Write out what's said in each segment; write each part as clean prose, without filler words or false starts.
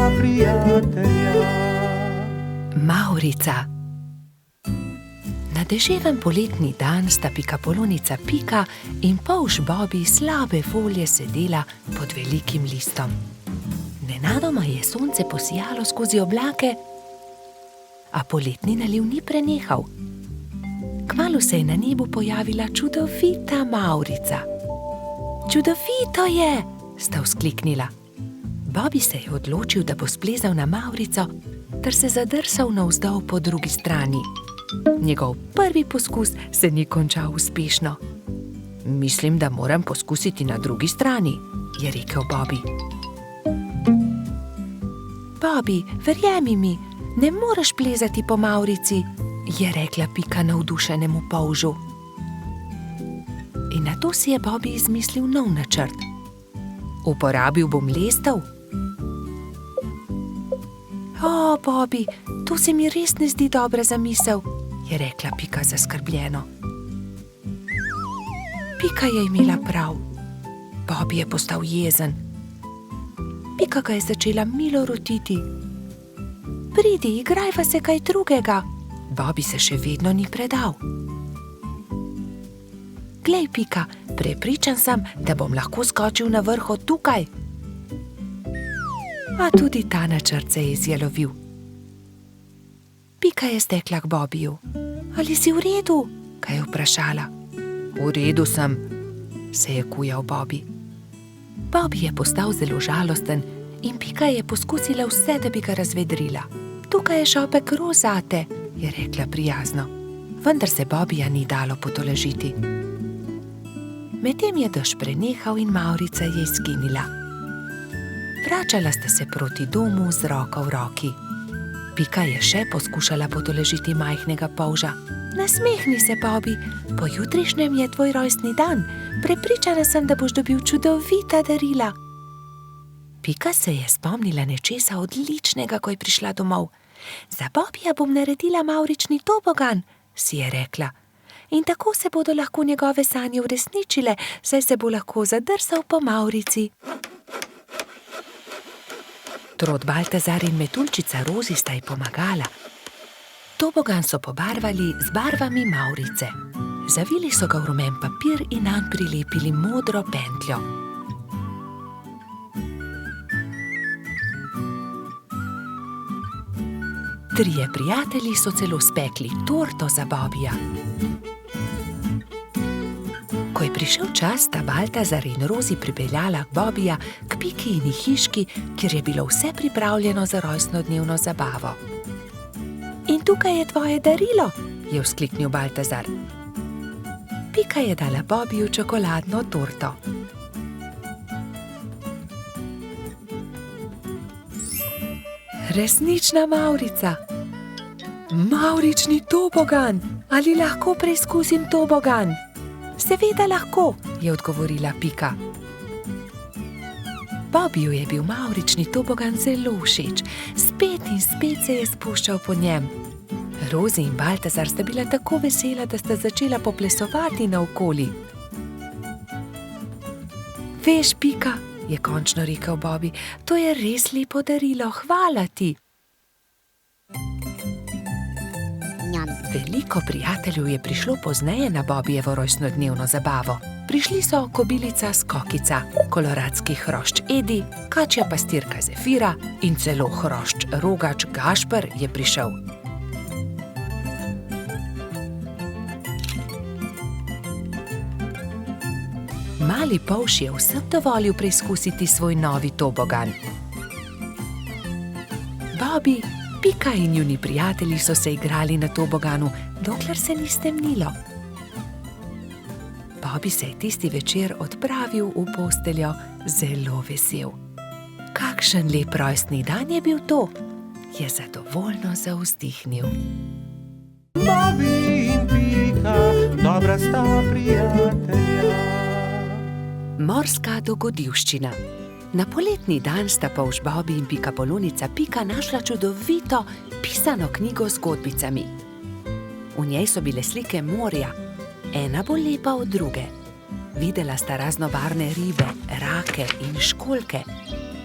sta prijatelja. Mavrica. Na deževen poletni dan sta pikapolonica Pika in polž Bobi slabe volje sedela pod velikim listom. Nenadoma je sonce posijalo skozi oblake, a poletni naliv ni prenehal. Kmalu se je na nebu pojavila čudovita Mavrica. Čudovito je, sta vzkliknila. Bobi se je odločil, da bo splezal na Mavrico ter se zadrsal navzdol po drugi strani. Njegov prvi poskus se ni končal uspešno. Mislim, da moram poskusiti na drugi strani, je rekel Bobi. Bobi, verjemi mi, ne moreš plezati po Mavrici, je rekla Pika navdušenemu polžu. In nato si je Bobi izmislil nov načrt. Uporabil bom lestev. O, Bobi, to se mi res ne zdi dobra zamisel, je rekla Pika zaskrbljeno. Pika je imela prav. Bobi je postal jezen. Pika ga je začela milo rotiti. Pridi, igrajva se kaj drugega. Bobi se še vedno ni predal. Glej, Pika, prepričan sem, da bom lahko skočil na vrh od tukaj. A tudi ta načrt se je izjalovil. Pika je stekla k Bobiju. Ali si v redu? Ga je vprašala. V redu sem, se je kujal Bobi. Bobi je postal zelo žalosten in Pika je poskusila vse, da bi ga razvedrila. Tukaj je šopek rož zate, je rekla prijazno. Vendar se Bobija ni dalo potolažiti. Medtem je dež prenehal in Mavrica je izginila. Vračala sta se proti domu z roko v roki. Pika je še poskušala potolažiti majhnega polža. Nasmehni se, Bobi, pojutrišnjem je tvoj rojstni dan. Prepričana sem, da boš dobil čudovita darila. Pika se je spomnila nečesa odličnega, ko je prišla domov. Za Bobija bom naredila mavrični tobogan, si je rekla. In tako se bodo lahko njegove sanje uresničile, saj se bo lahko zadrsal po Mavrici. Trod Baltazar in metuljčica Rozi sta ji pomagala. Tobogan so pobarvali z barvami Mavrice. Zavili so ga v rumen papir in nanj prilepili modro pentljo. Trije prijatelji so celo spekli torto za Bobija. Ko je prišel čas, sta Baltazar in Rozi pripeljala Bobija k Pikini hiški, kjer je bilo vse pripravljeno za rojstnodnevno zabavo. In tukaj je tvoje darilo, je vzkliknil Baltazar. Pika je dala Bobiju čokoladno torto. Resnična Mavrica. Mavrični tobogan. Ali lahko preizkusim tobogan? Seveda lahko, je odgovorila Pika. Bobiju je bil mavrični tobogan zelo všeč. Spet in spet se je spuščal po njem. Rozi in Baltazar sta bila tako vesela, da sta začela poplesovati naokoli. Veš, Pika, je končno rekel Bobi, to je res lepo darilo, hvala ti. Veliko prijateljev je prišlo pozneje na Bobijevo rojstnodnevno zabavo. Prišli so kobilica Skokica, koloradski hrošč Edi, kačja pastirka Zefira in celo hrošč Rogač Gašper je prišel. Mali polž je vsem dovolil preizkusiti svoj novi tobogan. Bobi, Pika in njuni prijatelji so se igrali na toboganu, dokler se ni stemnilo. Bobi se je tisti večer odpravil v posteljo zelo vesel. Kakšen lep rojstni dan je bil to, je zadovoljno zavzdihnil. Bobi in Pika, dobra sta prijatelja. Morska dogodivščina. Na poletni dan sta polž Bobi in pikapolonica Pika našla čudovito pisano knjigo z zgodbicami. V njej so bile slike morja, ena bolj lepa od druge. Videla sta raznobarvne ribe, rake in školjke.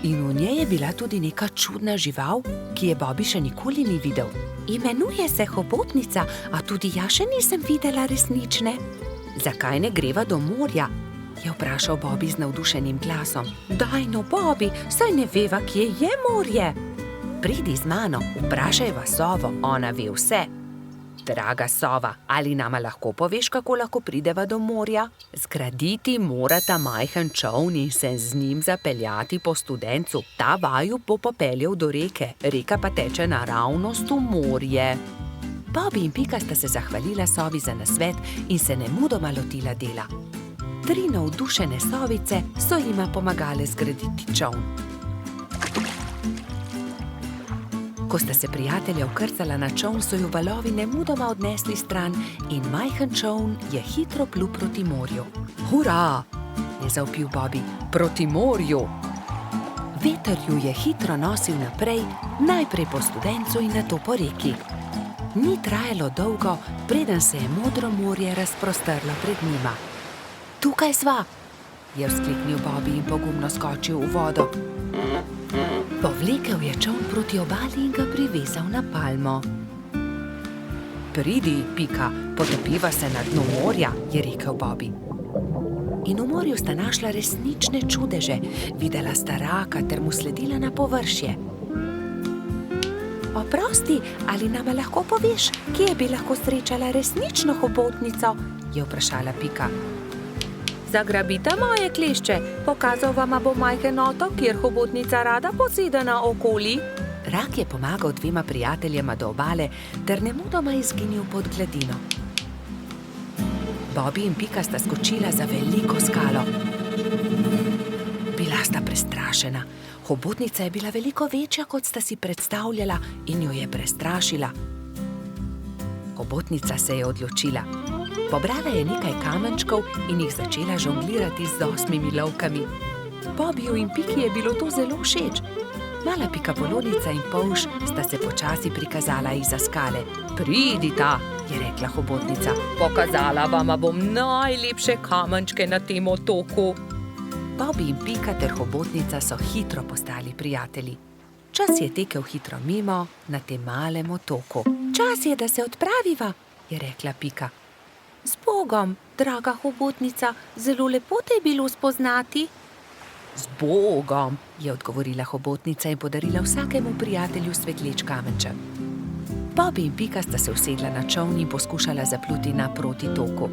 In v njej je bila tudi neka čudna žival, ki je Bobby še nikoli ni videl. Imenuje se hobotnica, a tudi jaz še nisem videla resnične. Zakaj ne greva do morja? Je vprašal Bobby z navdušenim glasom. Daj no, Bobby, saj ne veva, kje je morje. Pridi z mano, vprašajva sovo, ona ve vse. Draga sova, ali nama lahko poveš, kako lahko prideva do morja? Zgraditi morata majhen čoln in se z njim zapeljati po studencu. Ta vaju bo popeljal do reke, reka pa teče naravnost v morje. Bobby in Pika sta se zahvalila sovi za nasvet in se nemudoma lotila dela. 3 navdušene sovice so jima pomagale zgraditi čoln. Ko sta se prijatelja vkrcala na čoln, so ju valovi nemudoma odnesli stran in majhen čoln je hitro plul proti morju. Hurra! Je zavpil Bobby. Proti morju! Veter ju je hitro nosil naprej, najprej po studencu in nato po reki. Ni trajalo dolgo, preden se je modro morje razprostrlo pred njima. Tukaj sva! Je vzkliknil Bobby in pogumno skočil v vodo. Povlekel je čoln proti obali in ga privezal na palmo. Pridi, Pika, potopiva se na dnu morja, je rekel Bobby. In v morju sta našla resnične čudeže, videla sta raka ter mu sledila na površje. Oprosti, ali nama lahko poveš, kje bi lahko srečala resnično hobotnico? Je vprašala Pika. Zagrabite moje klešče, pokazal vama bo majhen otok, kjer hobotnica rada poseda naokoli. Rak je pomagal 2 prijateljema do obale ter nemudoma izginil pod gladino. Bobby in Pika sta skočila za veliko skalo. Bila sta prestrašena. Hobotnica je bila veliko večja, kot sta si predstavljala, in jo je prestrašila. Hobotnica se je odločila. Pobrala je nekaj kamenčkov in jih začela žonglirati z 8 lovkami. Bobbyju in Piki je bilo to zelo všeč. Mala pikapolonica in polž sta se počasi prikazala izza skale. Pridita, je rekla hobotnica. Pokazala vama bom najlepše kamenčke na tem otoku. Bobby in Pika ter hobotnica so hitro postali prijatelji. Čas je tekel hitro mimo na tem malem otoku. Čas je, da se odpraviva, je rekla Pika. Z Bogom, draga hobotnica, zelo lepo te je bilo spoznati. Z Bogom, je odgovorila hobotnica in podarila vsakemu prijatelju svetleč kamenček. Bobby in Pika sta se usedla na čoln in poskušala zapluti naproti toku.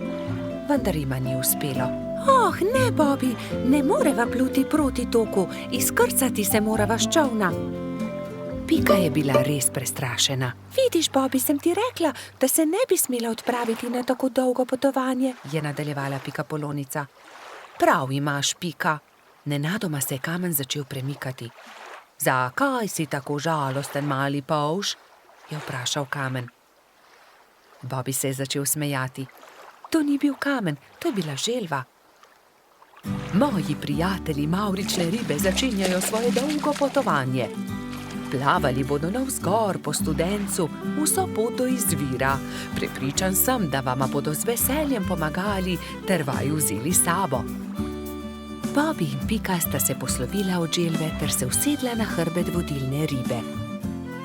Vendar jima ni uspelo. Oh, ne, Bobby, ne moreva pluti proti toku, izkrcati se morava s čolna. Pika je bila res prestrašena. Vidiš, Bobby, sem ti rekla, da se ne bi smela odpraviti na tako dolgo potovanje, je nadaljevala pikapolonica. Prav imaš, Pika. Nenadoma se je kamen začel premikati. Zakaj si tako žalosten, mali polž? Je vprašal kamen. Bobby se je začel smejati. To ni bil kamen, to je bila želva. Moji prijatelji mavrične ribe začenjajo svoje dolgo potovanje. Plavali bodo navzgor po studencu, vso pot do izvira. Prepričan sem, da vama bodo z veseljem pomagali ter vaju vzeli s sabo. Bobby in Pika sta se poslovila od želve ter se usedla na hrbet vodilne ribe.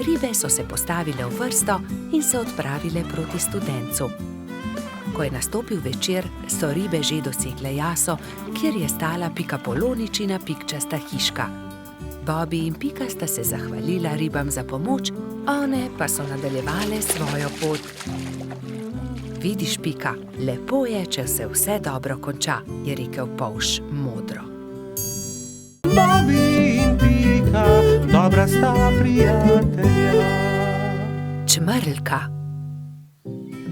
Ribe so se postavile v vrsto in se odpravile proti studencu. Ko je nastopil večer, so ribe že dosegle jaso, kjer je stala pikapoloničina pikčasta hiška. Bobby in Pika sta se zahvalila ribam za pomoč, one pa so nadaljevale svojo pot. Vidiš, Pika, lepo je, če se vse dobro konča, je rekel polž modro. Bobby in Pika, dobra sta prijatelja. Čmrlka.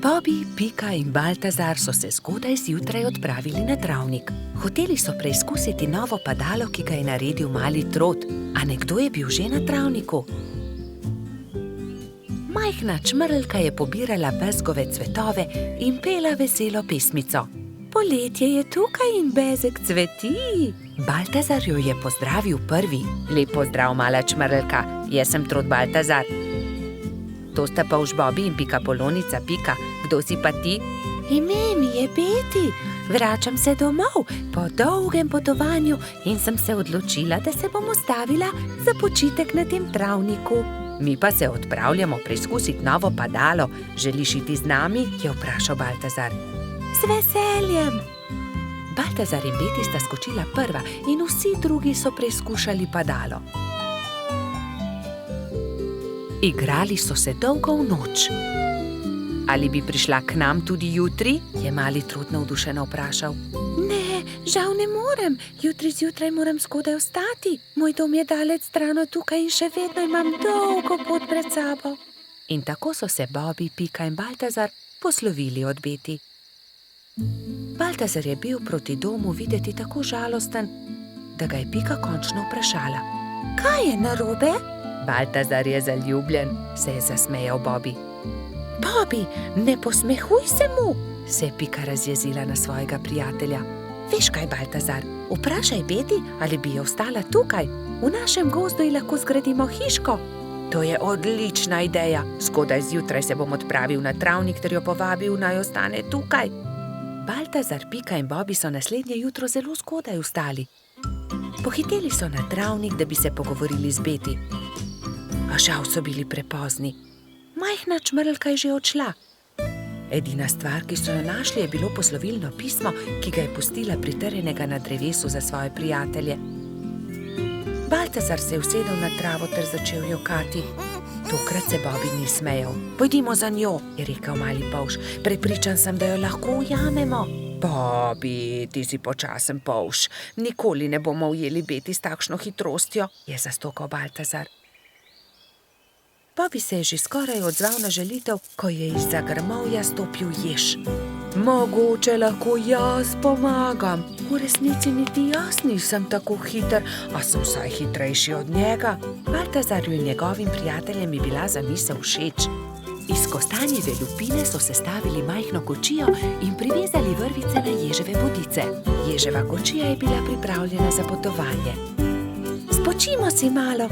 Bobby, Pika in Baltazar so se zgodaj zjutraj odpravili na travnik. Hoteli so preizkusiti novo padalo, ki ga je naredil mali trot, a nekdo je bil že na travniku. Majhna čmrlka je pobirala bezgove cvetove in pela veselo pesmico. Poletje je tukaj in bezeg cveti. Baltazar jo je pozdravil prvi. Lep pozdrav, mala čmrlka, jaz sem trot Baltazar. To sta polž Bobby in pikapolonica Pika. Kdo si pa ti? Ime mi je Beti. Vračam se domov po dolgem potovanju in sem se odločila, da se bom ustavila za počitek na tem travniku. Mi pa se odpravljamo preizkusiti novo padalo. Želiš iti z nami? Je vprašal Baltazar. Z veseljem. Baltazar in Beti sta skočila prva in vsi drugi so preizkušali padalo. Igrali so se dolgo v noč. Ali bi prišla k nam tudi jutri? Je mali Trud navdušeno vprašal. Ne, žal ne morem. Jutri zjutraj moram zgodaj vstati. Moj dom je daleč stran od tukaj in še vedno imam dolgo pot pred sabo. In tako so se Bobby, Pika in Baltazar poslovili od Beti. Baltazar je bil proti domu videti tako žalosten, da ga je Pika končno vprašala. Kaj je narobe? Baltazar je zaljubljen, se je zasmejal Bobby. Bobby, ne posmehuj se mu, se je Pika razjezila na svojega prijatelja. Veš kaj, Baltazar, vprašaj Beti, ali bi jo ostala tukaj. V našem gozdu ji lahko zgradimo hiško. To je odlična ideja. Zgodaj zjutraj se bom odpravil na travnik ter jo povabil, naj ostane tukaj. Baltazar, Pika in Bobby so naslednje jutro zelo zgodaj vstali. Pohiteli so na travnik, da bi se pogovorili z Beti. A žal so bili prepozni. Majhna čmrlka je že odšla. Edina stvar, ki so jo našli, je bilo poslovilno pismo, ki ga je pustila pritrjenega na drevesu za svoje prijatelje. Baltazar se je usedel na travo ter začel jokati. Tokrat se Bobby ni smejal. Pojdimo za njo, je rekel mali polž. Prepričan sem, da jo lahko ujamemo. Bobby, ti si počasen polž. Nikoli ne bomo ujeli Beti s takšno hitrostjo, je zastokal Baltazar. Bobby se je že skoraj odzval na želitev, ko je izza grmovja stopil jež. Mogoče lahko jaz pomagam. V resnici niti jaz nisem tako hiter, a sem vsaj hitrejši od njega. Baltazarju in njegovim prijateljem je bila zamisel všeč. Iz kostanjeve lupine so sestavili majhno kočijo in privezali vrvice na ježeve bodice. Ježeva kočija je bila pripravljena za potovanje. Spočimo si malo,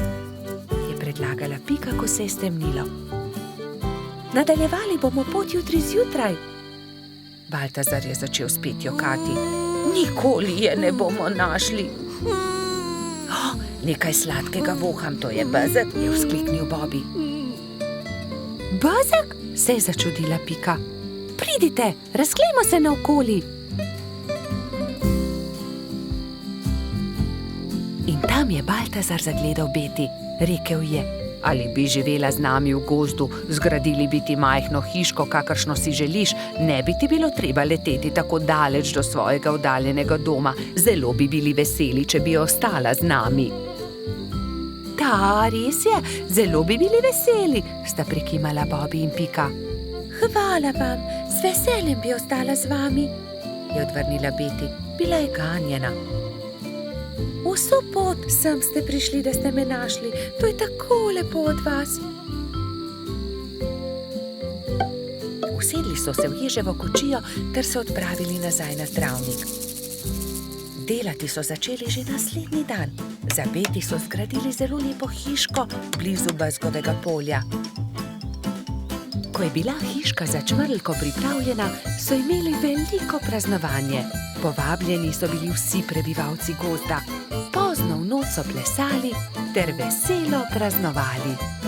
predlagala Pika, ko se je stemnilo. Nadaljevali bomo pot jutri zjutraj. Baltazar je začel spet jokati. Nikoli je ne bomo našli. Nekaj sladkega voham, to je bezeg, je vzkliknil Bobby. Bezeg? Se je začudila Pika. Pridite, razglejmo se naokoli. In tam je Baltazar zagledal Beti. Rekel je, ali bi živela z nami v gozdu, zgradili bi ti majhno hiško, kakršno si želiš, ne bi ti bilo treba leteti tako daleč do svojega oddaljenega doma. Zelo bi bili veseli, če bi ostala z nami. Da, res je, zelo bi bili veseli, sta prikimala Bobby in Pika. Hvala vam, z veseljem bi ostala z vami, je odvrnila Beti. Bila je ganjena. Vso pot sem ste prišli, da ste me našli. To je tako lepo od vas. Usedli so se v ježevo kočijo ter se odpravili nazaj na travnik. Delati so začeli že naslednji dan. Za Beti so zgradili zelo lepo hiško blizu bezgovega polja. Ko je bila hiška za čmrlko pripravljena, so imeli veliko praznovanje. Povabljeni so bili vsi prebivalci gozda. Pozno v noč so plesali ter veselo praznovali.